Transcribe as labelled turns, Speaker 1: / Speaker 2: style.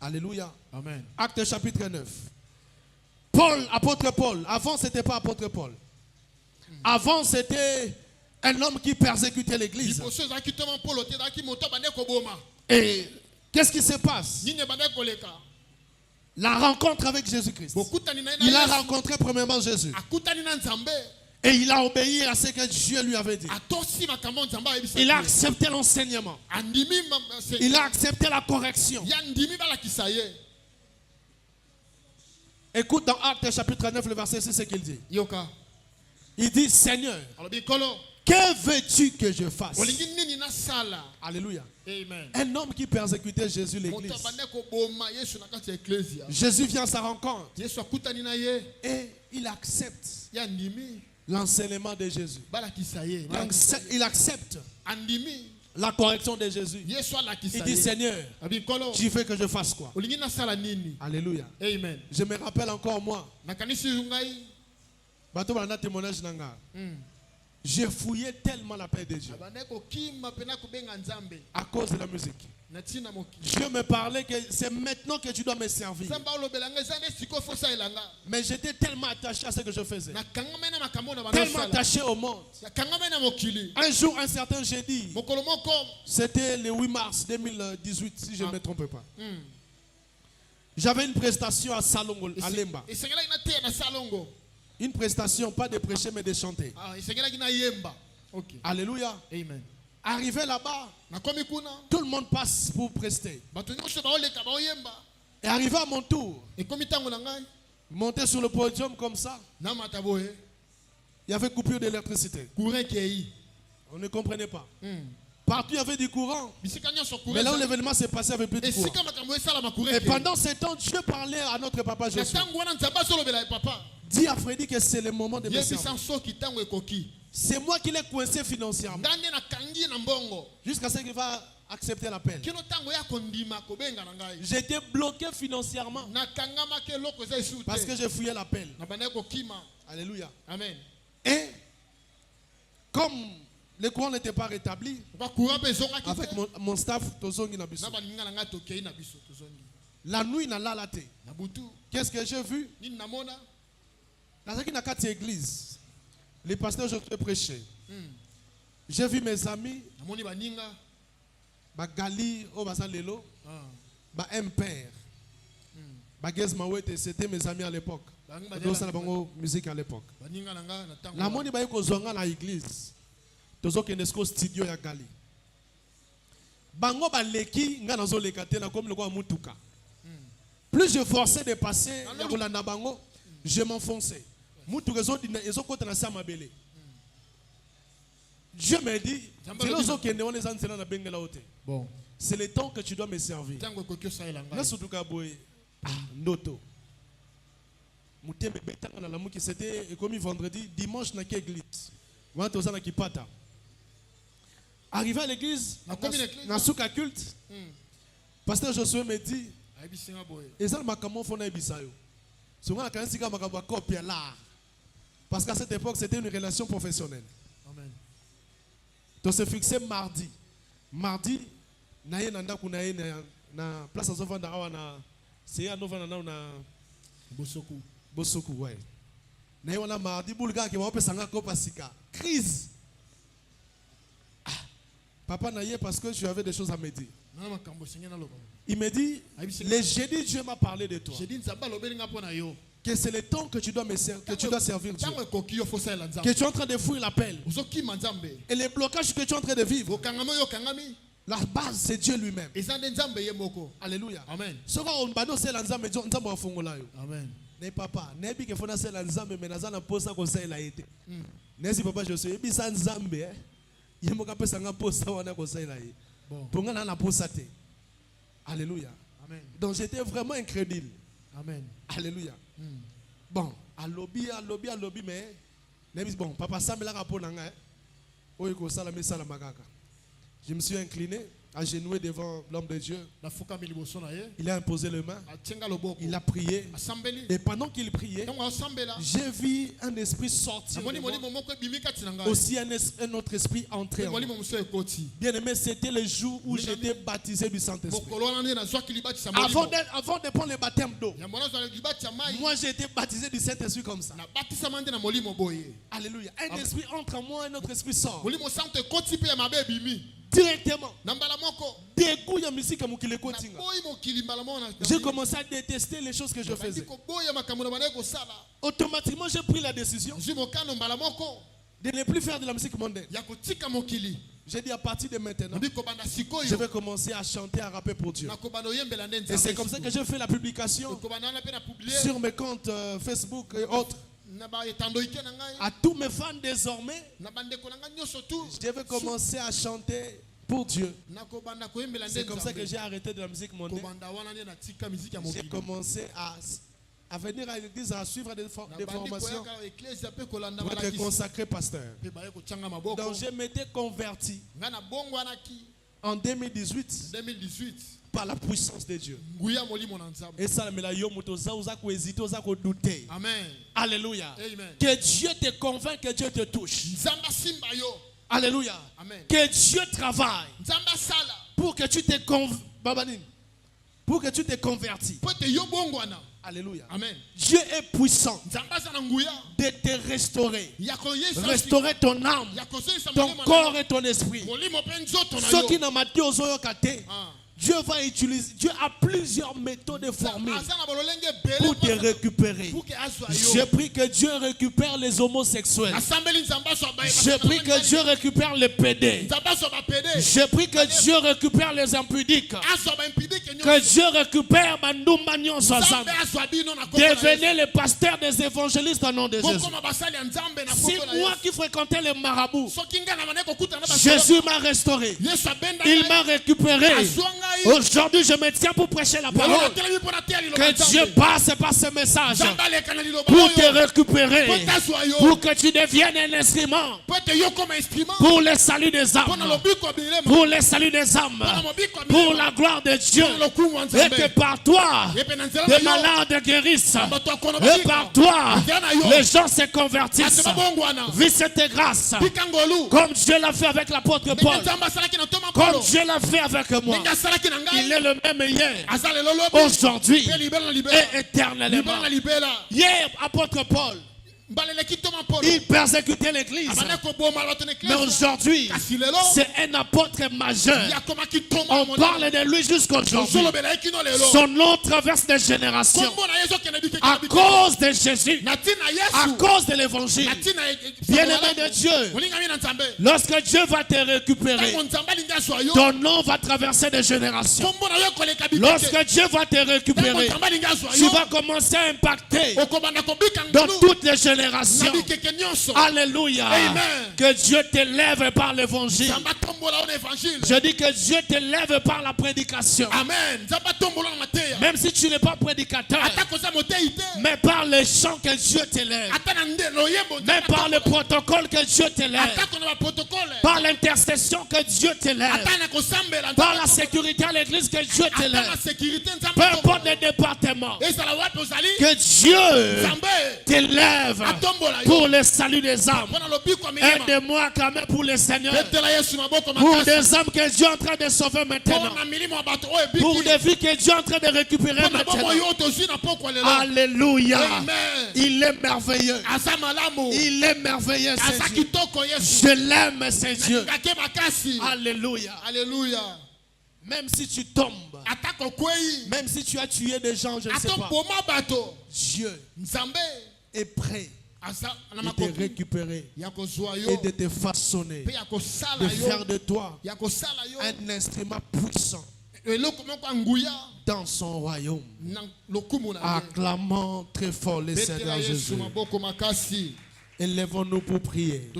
Speaker 1: Alléluia.
Speaker 2: Amen.
Speaker 1: Acte chapitre 9. Paul, apôtre Paul. Avant, ce n'était pas apôtre Paul. Avant, c'était un homme qui persécutait l'église. Et qu'est-ce qui se passe? La rencontre avec Jésus-Christ. Il a rencontré premièrement Jésus. Et il a obéi à ce que Dieu lui avait dit. Il a accepté l'enseignement. Il a accepté la correction. Écoute dans Actes chapitre 9, le verset 6, ce qu'il dit. Il dit, Seigneur, que veux-tu que je fasse? Alléluia.
Speaker 2: Amen.
Speaker 1: Un homme qui persécutait Jésus, l'église. Jésus vient à sa rencontre. Et il accepte l'enseignement de Jésus. Il accepte la correction de Jésus. Il dit, Seigneur, tu veux que je fasse quoi? Alléluia.
Speaker 2: Amen.
Speaker 1: Je me rappelle encore moi. J'ai fouillé tellement la paix de Dieu à cause de la musique. Dieu me parlait que c'est maintenant que tu dois me servir. Mais j'étais tellement attaché à ce que je faisais. Tellement attaché au monde. Un jour, un certain jeudi, c'était le 8 mars 2018, si je ne me trompe pas. J'avais une prestation à Salongo, à Lemba. Une prestation, pas de prêcher, mais de chanter.
Speaker 2: Okay.
Speaker 1: Alléluia.
Speaker 2: Amen.
Speaker 1: Arrivé là-bas, tout le monde passe pour prester. Et arrivé à mon tour, monter sur le podium comme ça, il y avait coupure d'électricité. On ne comprenait pas. Partout il y avait du courant. Mais là où l'événement s'est passé, il n'y avait plus de courant. Et pendant ce temps, Dieu parlait à notre papa Jésus. Dis à Freddy que c'est le moment de me servir. C'est moi qui l'ai coincé financièrement. Jusqu'à ce qu'il va accepter l'appel. J'étais bloqué financièrement parce que j'ai fouillé l'appel. Alléluia.
Speaker 2: Amen.
Speaker 1: Et comme le courant n'était pas rétabli, avec mon staff, la nuit n'a pas laté. Qu'est-ce que j'ai vu? Dans une église, les pasteurs, je prêchais. J'ai vu mes amis, Gali, Obasalelo, Père, c'était mes amis à l'époque. Musique à l'époque. La moni ba yeko zonga na église. Tozo kenesko studio ya Gali. Bango ba leki nga nazo lekate na comme le kwa mutuka. Plus je forçais de passer ya kolanda bango, je m'enfonçais. Mutuka ezo kota na sama bele. Dieu me dit,
Speaker 2: bon,
Speaker 1: c'est le temps que tu dois me servir. C'était comme vendredi, dimanche na église. Arrivé à l'église, dans souka culte, pasteur Josué me dit, parce qu'à cette époque, c'était une relation professionnelle.
Speaker 2: Amen.
Speaker 1: Donc c'est fixé mardi. Mardi, naye nanda kunaye na place azovanda awa na c'est à novana na
Speaker 2: Bosoku.
Speaker 1: Bosoku ouais. Naye wana mardi bulga ke wa pesanga ko pasika. Crise. Ah. Papa naye parce que je avais des choses à me dire. Il me dit le jeudi Dieu m'a parlé de toi. Que c'est le temps que tu dois me servir, que tu dois servir Dieu. Que tu es en train de fouiller l'appel. Et les blocages que tu es en train de vivre, la base c'est Dieu lui-même. Alléluia.
Speaker 2: Amen.
Speaker 1: Amen. Ne papa, ne bi ke fona se la nzambe me nazana posa ko sa ela ete. Nesi papa je suis ebisa nzambe yemo ka pesa nga posa wana ko sa ela ete. Bon. Ponga na posa te. Alléluia.
Speaker 2: Amen.
Speaker 1: Donc j'étais vraiment incrédule.
Speaker 2: Amen.
Speaker 1: Alléluia. Bon, à lobby, mais papa Sam là pour nanga. Je me suis incliné. agenouillé devant l'homme de Dieu. Il a imposé les mains. Il a prié. Et pendant qu'il priait, j'ai vu un esprit sortir. Aussi un autre esprit entrer. Bien aimé, c'était le jour où j'étais baptisé du Saint-Esprit. Avant de prendre le baptême d'eau, moi j'ai été baptisé du Saint-Esprit comme ça. Alléluia. Un esprit entre en moi, un autre esprit sort. Directement. J'ai commencé à détester les choses que je faisais. Automatiquement, j'ai pris la décision de ne plus faire de la musique mondaine. J'ai dit à partir de maintenant, je vais commencer à chanter, à rapper pour Dieu. Et c'est comme ça que j'ai fait la publication sur mes comptes Facebook et autres. À tous mes fans désormais, je devais commencer à chanter pour Dieu. C'est comme ça que j'ai arrêté de la musique mondaine. J'ai commencé à venir à l'église, à suivre des formations pour être consacré pasteur. Donc je m'étais converti en 2018 par la puissance de Dieu. Et ça,
Speaker 2: Amen.
Speaker 1: Alléluia.
Speaker 2: Amen.
Speaker 1: Que Dieu te convainc, que Dieu te touche. Alléluia.
Speaker 2: Amen.
Speaker 1: Que Dieu travaille pour que tu te convertis. Alléluia.
Speaker 2: Amen.
Speaker 1: Dieu est puissant de te restaurer. Restaurer ton âme, ton corps et ton esprit. Ce qui n'a pas été Dieu va utiliser, Dieu a plusieurs méthodes et formules pour te récupérer. Je prie que Dieu récupère les homosexuels. Je prie que Dieu récupère les pédés. Je prie que Dieu récupère les impudiques. Que Dieu récupère Mandoumagnon Sazam. Devenez les pasteurs des évangélistes au nom de Jésus. Si moi qui fréquentais les marabouts, Jésus m'a restauré. Il m'a récupéré. Aujourd'hui, je me tiens pour prêcher la parole. Que Dieu passe par ce message pour te récupérer, pour que tu deviennes un instrument pour le salut des âmes, pour le salut des âmes, pour la gloire de Dieu. Et que par toi, les malades guérissent. Et par toi, les gens se convertissent. Vis cette grâce, comme Dieu l'a fait avec l'apôtre Paul, comme Dieu l'a fait avec moi. Il est le même hier, aujourd'hui et éternellement. Hier, apôtre Paul, il persécutait l'église. Mais aujourd'hui, c'est un apôtre majeur. On parle de lui jusqu'aujourd'hui. Son nom traverse des générations. À cause de Jésus, à cause de l'évangile. Bien-aimé de Dieu, lorsque Dieu va te récupérer, ton nom va traverser des générations. Lorsque Dieu va te récupérer, tu vas commencer à impacter dans toutes les générations. Alléluia.
Speaker 2: Amen.
Speaker 1: Que Dieu t'élève par l'évangile. Je dis que Dieu t'élève par la prédication.
Speaker 2: Amen.
Speaker 1: Même si tu n'es pas prédicateur, mais par les chants que Dieu t'élève, mais par le protocole que Dieu t'élève, par l'intercession que Dieu t'élève, par la sécurité à l'église que Dieu t'élève, peu importe les départements, que Dieu t'élève pour le salut des âmes. Aide-moi quand même pour le Seigneur, pour des âmes que Dieu est en train de sauver maintenant, pour des vies que Dieu est en train de récupérer maintenant. Alléluia. Il est merveilleux. Il est merveilleux, c'est Dieu. Je l'aime, c'est Dieu. Alléluia.
Speaker 2: Alléluia.
Speaker 1: Même si tu tombes, même si tu as tué des gens, je ne sais pas, Dieu est prêt de te récupérer et de te façonner, de faire de toi un instrument puissant dans son royaume. Acclamons très fort le Seigneur Jésus. Élevons-nous pour prier.